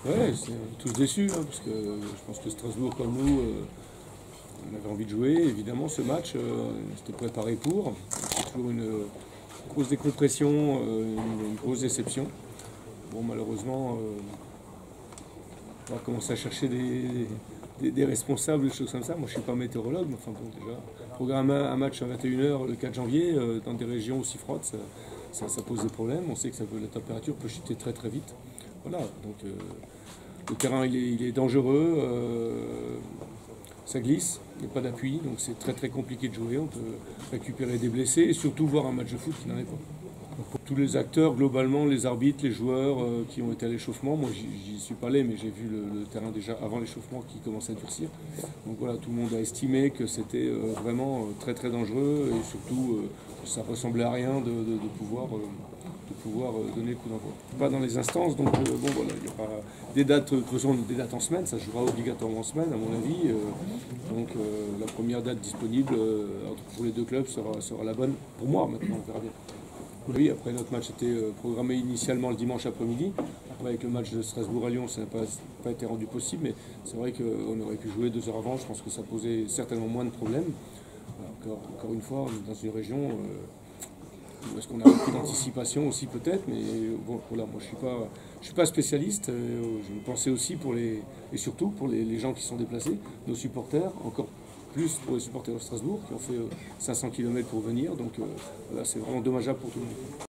Ouais, c'est tous déçus, hein, parce que je pense que Strasbourg, comme nous, on avait envie de jouer. Évidemment, ce match, c'était préparé pour. C'est toujours une grosse décompression, une grosse déception. Bon, malheureusement, on va commencer à chercher des responsables, des choses comme ça. Moi, je ne suis pas météorologue, mais enfin bon, déjà, programmer un match à 21 h le 4 janvier dans des régions aussi froides, ça pose des problèmes. On sait que la température peut chuter très très vite. Voilà, donc le terrain il est dangereux, ça glisse, il n'y a pas d'appui, donc c'est très très compliqué de jouer. On peut récupérer des blessés et surtout voir un match de foot qui n'en est pas. Pour tous les acteurs, globalement, les arbitres, les joueurs qui ont été à l'échauffement, moi j'y suis pas allé, mais j'ai vu le terrain déjà avant l'échauffement qui commençait à durcir. Donc voilà, tout le monde a estimé que c'était vraiment très très dangereux et surtout ça ressemblait à rien de pouvoir donner le coup d'envoi. Pas dans les instances, donc bon voilà, il y aura des dates, des dates en semaine, ça jouera obligatoirement en semaine à mon avis. Donc la première date disponible pour les deux clubs sera la bonne pour moi maintenant, on verra bien. Oui, après notre match était programmé initialement le dimanche après-midi. Après avec le match de Strasbourg à Lyon, ça n'a pas été rendu possible, mais c'est vrai qu'on aurait pu jouer 2 heures avant. Je pense que ça posait certainement moins de problèmes. Encore une fois, on est dans une région où est-ce qu'on a beaucoup d'anticipation aussi peut-être, mais bon voilà, moi je suis pas spécialiste. Je pensais aussi et surtout pour les gens qui sont déplacés, nos supporters, encore plus pour les supporters de Strasbourg qui ont fait 500 km pour venir. Donc voilà, c'est vraiment dommageable pour tout le monde.